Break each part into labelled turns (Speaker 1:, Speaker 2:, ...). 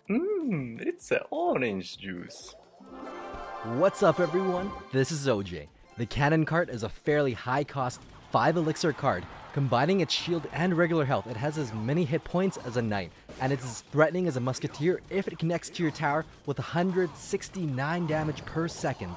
Speaker 1: It's an orange juice.
Speaker 2: What's up everyone? This is Oj. The cannon cart is a fairly high cost 5 elixir card. Combining its shield and regular health, it has as many hit points as a knight, and it's as threatening as a musketeer if it connects to your tower with 169 damage per second.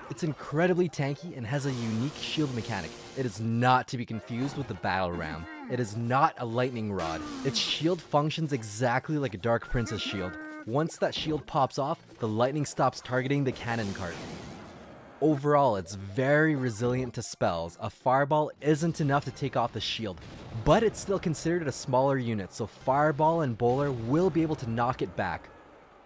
Speaker 2: It's incredibly tanky and has a unique shield mechanic. It is not to be confused with the battle ram. It is not a lightning rod. Its shield functions exactly like a Dark Princess shield. Once that shield pops off, the lightning stops targeting the cannon cart. Overall, it's very resilient to spells. A fireball isn't enough to take off the shield, but it's still considered a smaller unit, so fireball and bowler will be able to knock it back.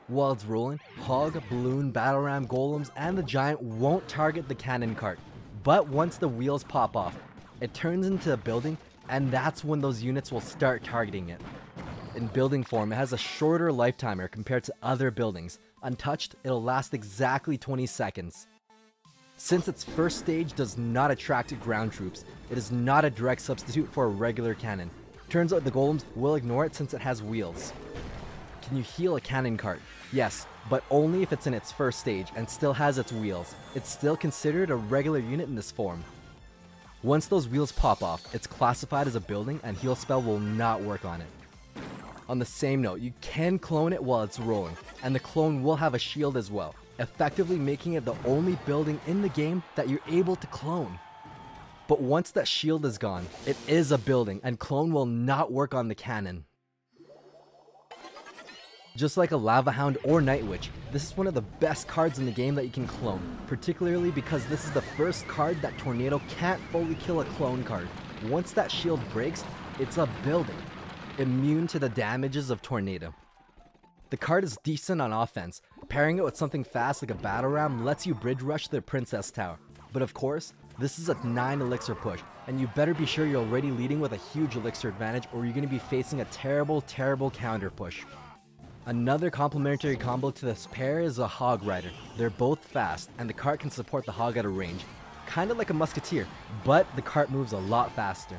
Speaker 2: While it's rolling, hog, balloon, battle ram, golems, and the giant won't target the cannon cart. But once the wheels pop off, it turns into a building, and that's when those units will start targeting it. In building form, it has a shorter lifetimer compared to other buildings. Untouched, it'll last exactly 20 seconds. Since its first stage does not attract ground troops, it is not a direct substitute for a regular cannon. Turns out the golems will ignore it since it has wheels. Can you heal a cannon cart? Yes, but only if it's in its first stage and still has its wheels. It's still considered a regular unit in this form. Once those wheels pop off, it's classified as a building and heal spell will not work on it. On the same note, you can clone it while it's rolling, and the clone will have a shield as well, effectively making it the only building in the game that you're able to clone. But once that shield is gone, it is a building and clone will not work on the cannon. Just like a Lava Hound or Night Witch, this is one of the best cards in the game that you can clone, particularly because this is the first card that Tornado can't fully kill a clone card. Once that shield breaks, it's a building, immune to the damages of Tornado. The card is decent on offense. Pairing it with something fast like a battle ram lets you bridge rush their princess tower. But of course, this is a 9 elixir push, and you better be sure you're already leading with a huge elixir advantage or you're going to be facing a terrible counter push. Another complementary combo to this pair is a Hog Rider. They're both fast, and the cart can support the hog at a range. Kinda like a musketeer, but the cart moves a lot faster.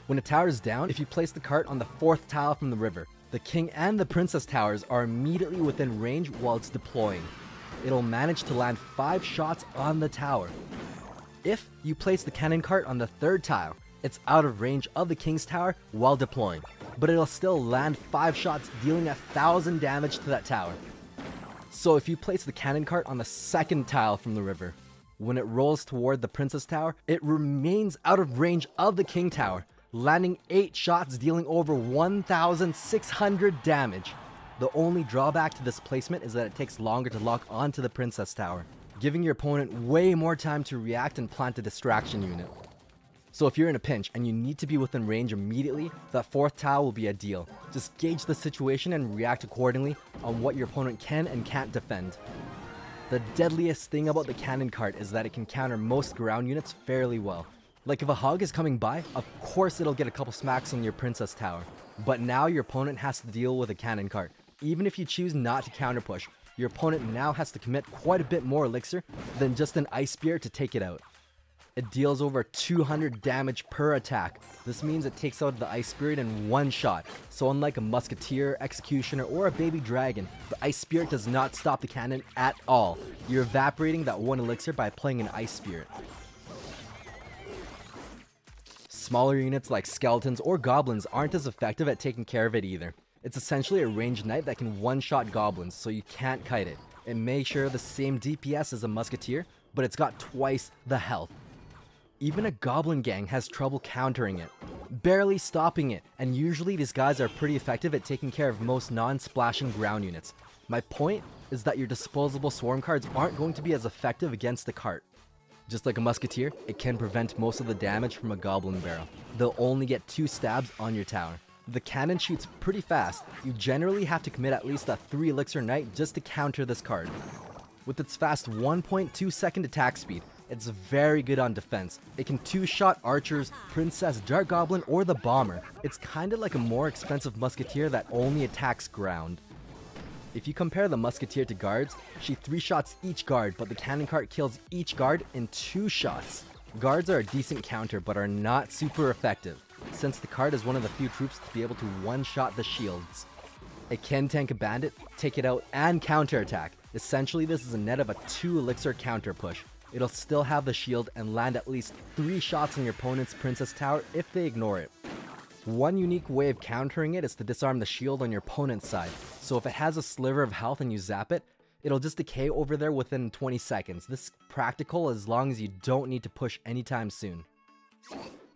Speaker 2: When a tower is down, if you place the cart on the 4th tile from the river, the king and the princess towers are immediately within range while it's deploying. It'll manage to land 5 shots on the tower. If you place the cannon cart on the 3rd tile, it's out of range of the king's tower while deploying, but it'll still land 5 shots, dealing 1,000 damage to that tower. So if you place the cannon cart on the 2nd tile from the river, when it rolls toward the princess tower, it remains out of range of the king tower, landing 8 shots, dealing over 1,600 damage. The only drawback to this placement is that it takes longer to lock onto the princess tower, giving your opponent way more time to react and plant a distraction unit. So if you're in a pinch and you need to be within range immediately, that 4th tile will be ideal. Just gauge the situation and react accordingly on what your opponent can and can't defend. The deadliest thing about the cannon cart is that it can counter most ground units fairly well. Like if a hog is coming by, of course it'll get a couple smacks on your princess tower. But now your opponent has to deal with a cannon cart. Even if you choose not to counter push, your opponent now has to commit quite a bit more elixir than just an ice spear to take it out. It deals over 200 damage per attack. This means it takes out the Ice Spirit in 1 shot. So unlike a Musketeer, Executioner, or a Baby Dragon, the Ice Spirit does not stop the cannon at all. You're evaporating that 1 elixir by playing an Ice Spirit. Smaller units like Skeletons or Goblins aren't as effective at taking care of it either. It's essentially a ranged knight that can one-shot goblins, so you can't kite it. It may share the same DPS as a Musketeer, but it's got twice the health. Even a goblin gang has trouble countering it, barely stopping it, and usually these guys are pretty effective at taking care of most non-splashing ground units. My point is that your disposable swarm cards aren't going to be as effective against the cart. Just like a musketeer, it can prevent most of the damage from a goblin barrel. They'll only get 2 stabs on your tower. The cannon shoots pretty fast. You generally have to commit at least a 3 elixir knight just to counter this card. With its fast 1.2 second attack speed, it's very good on defense. It can 2-shot archers, princess, dark goblin, or the bomber. It's kinda like a more expensive musketeer that only attacks ground. If you compare the musketeer to guards, she 3-shots each guard, but the cannon cart kills each guard in 2 shots. Guards are a decent counter, but are not super effective, since the card is one of the few troops to be able to one-shot the shields. It can tank a bandit, take it out, and counterattack. Essentially, this is a net of a 2 elixir counter push. It'll still have the shield and land at least 3 shots on your opponent's princess tower if they ignore it. One unique way of countering it is to disarm the shield on your opponent's side. So if it has a sliver of health and you zap it, it'll just decay over there within 20 seconds. This is practical as long as you don't need to push anytime soon.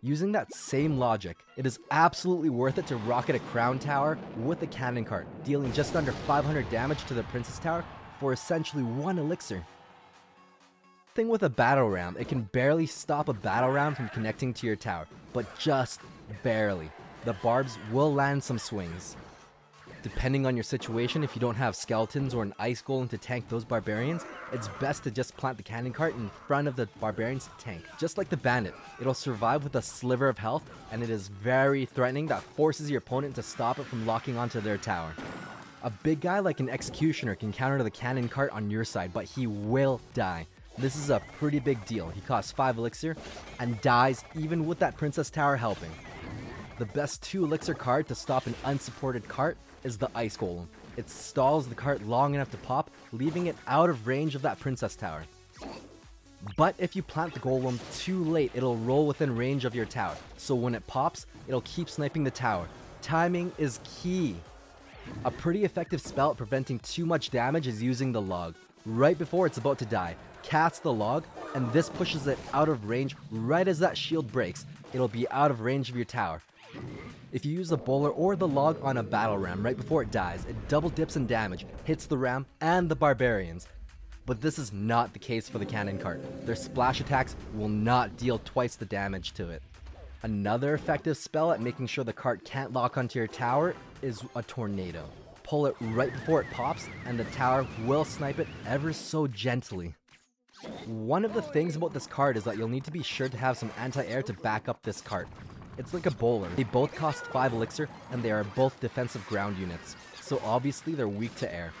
Speaker 2: Using that same logic, it is absolutely worth it to rocket a crown tower with a cannon cart, dealing just under 500 damage to the princess tower for essentially 1 elixir. Thing with a battle ram, it can barely stop a battle ram from connecting to your tower, but just barely. The barbs will land some swings. Depending on your situation, if you don't have skeletons or an ice golem to tank those barbarians, it's best to just plant the cannon cart in front of the barbarians to tank. Just like the bandit, it'll survive with a sliver of health, and it is very threatening that forces your opponent to stop it from locking onto their tower. A big guy like an executioner can counter the cannon cart on your side, but he will die. This is a pretty big deal. He costs 5 elixir and dies even with that princess tower helping. The best 2 elixir card to stop an unsupported cart is the ice golem. It stalls the cart long enough to pop, leaving it out of range of that princess tower. But if you plant the golem too late, it'll roll within range of your tower. So when it pops, it'll keep sniping the tower. Timing is key. A pretty effective spell at preventing too much damage is using the log. Right before it's about to die, cast the log, and this pushes it out of range right as that shield breaks. It'll be out of range of your tower. If you use the bowler or the log on a battle ram right before it dies, it double dips in damage, hits the ram and the barbarians. But this is not the case for the cannon cart. Their splash attacks will not deal twice the damage to it. Another effective spell at making sure the cart can't lock onto your tower is a tornado. Pull it right before it pops and the tower will snipe it ever so gently. One of the things about this card is that you'll need to be sure to have some anti-air to back up this cart. It's like a bowler. They both cost 5 elixir and they are both defensive ground units, so obviously they're weak to air.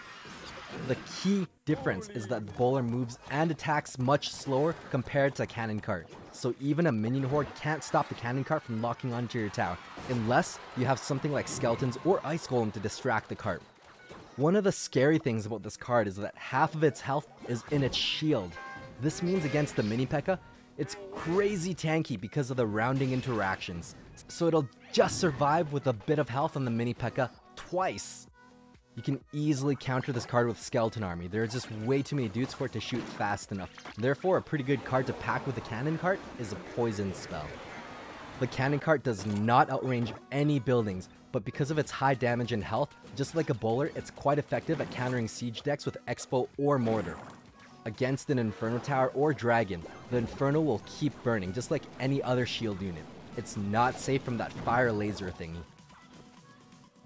Speaker 2: The key difference is that the bowler moves and attacks much slower compared to a cannon cart, so even a minion horde can't stop the cannon cart from locking onto your tower, unless you have something like skeletons or ice golem to distract the cart. One of the scary things about this card is that half of its health is in its shield. This means against the mini P.E.K.K.A, it's crazy tanky because of the rounding interactions, so it'll just survive with a bit of health on the mini P.E.K.K.A twice. You can easily counter this card with Skeleton Army. There are just way too many dudes for it to shoot fast enough. Therefore, a pretty good card to pack with the cannon cart is a poison spell. The cannon cart does not outrange any buildings, but because of its high damage and health, just like a bowler, it's quite effective at countering siege decks with Expo or Mortar. Against an Inferno Tower or Dragon, the Inferno will keep burning, just like any other shield unit. It's not safe from that fire laser thingy.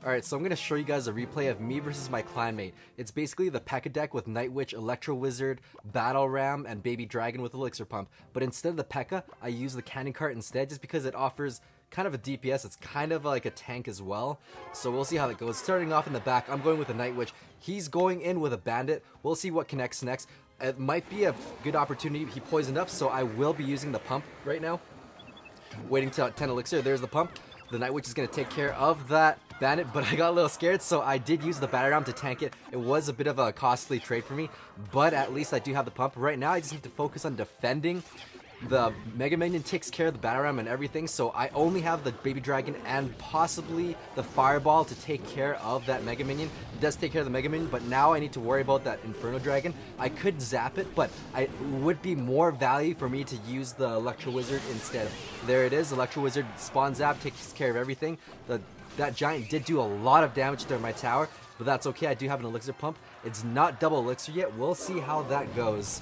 Speaker 2: Alright, so I'm going to show you guys a replay of me versus my clanmate. It's basically the P.E.K.K.A deck with Night Witch, Electro Wizard, Battle Ram, and Baby Dragon with Elixir Pump. But instead of the P.E.K.K.A, I use the Cannon Cart instead, just because it offers kind of a DPS. It's kind of like a tank as well. So we'll see how that goes. Starting off in the back, I'm going with a Night Witch. He's going in with a Bandit. We'll see what connects next. It might be a good opportunity. He poisoned up, so I will be using the pump right now. Waiting till 10 elixir. There's the pump. The Night Witch is going to take care of that Bandit, but I got a little scared, so I did use the Battle Ram to tank it. It was a bit of a costly trade for me, but at least I do have the pump. Right now, I just need to focus on defending. The Mega Minion takes care of the Battle Ram and everything, so I only have the Baby Dragon and possibly the Fireball to take care of that Mega Minion. It does take care of the Mega Minion, but now I need to worry about that Inferno Dragon. I could zap it, but it would be more value for me to use the Electro Wizard instead. There it is, Electro Wizard spawn zap, takes care of everything. That Giant did do a lot of damage to my tower, but that's okay, I do have an Elixir Pump. It's not double Elixir yet, we'll see how that goes.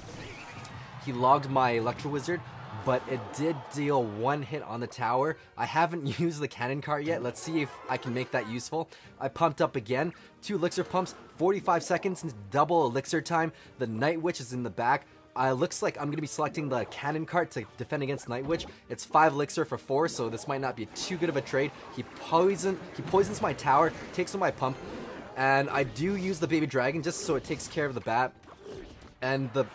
Speaker 2: He logged my Electro Wizard, but it did deal 1 hit on the tower. I haven't used the cannon cart yet. Let's see if I can make that useful. I pumped up again. 2 elixir pumps, 45 seconds, double elixir time. The Night Witch is in the back. Looks like I'm going to be selecting the cannon cart to defend against Night Witch. It's 5 elixir for 4, so this might not be too good of a trade. He poisons my tower, takes on my pump, and I do use the Baby Dragon just so it takes care of the bat. And the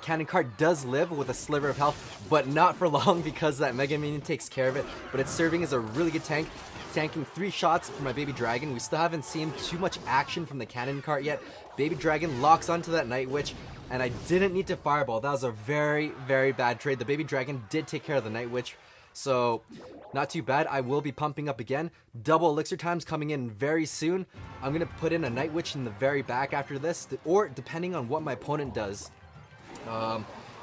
Speaker 2: cannon cart does live with a sliver of health, but not for long because that Mega Minion takes care of it. But it's serving as a really good tank. tanking 3 shots for my baby dragon. We still haven't seen too much action from the cannon cart yet. Baby dragon locks onto that night witch, and I didn't need to fireball. That was a very, very bad trade. The baby dragon did take care of the night witch, so not too bad. I will be pumping up again. Double elixir times coming in very soon. I'm gonna put in a night witch in the very back after this, or depending on what my opponent does.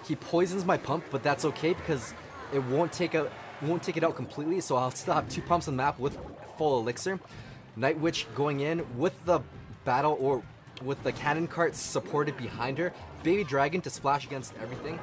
Speaker 2: He poisons my pump, but that's okay because it won't take it out completely, so I'll still have 2 pumps on the map with full elixir. Night witch going in with the battle, or with the cannon cart supported behind her. Baby dragon to splash against everything.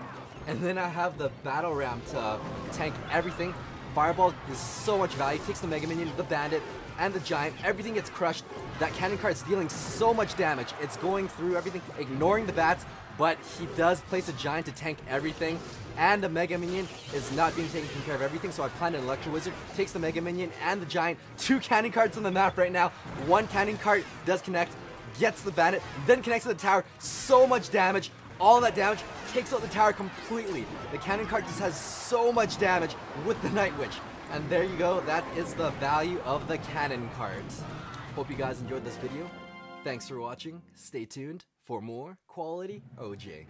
Speaker 2: And then I have the battle ram to tank everything. Fireball is so much value. Takes the mega minion, the bandit, and the giant. Everything gets crushed. That cannon cart's dealing so much damage. It's going through everything, ignoring the bats, but he does place a giant to tank everything. And the mega minion is not being taken care of everything, so I planted an electro wizard. Takes the mega minion and the giant. 2 cannon carts on the map right now. 1 cannon cart does connect, gets the bandit, then connects to the tower. So much damage. All that damage takes out the tower completely. The cannon cart just has so much damage with the night witch. And there you go. That is the value of the cannon cart. Hope you guys enjoyed this video. Thanks for watching. Stay tuned for more quality OJ.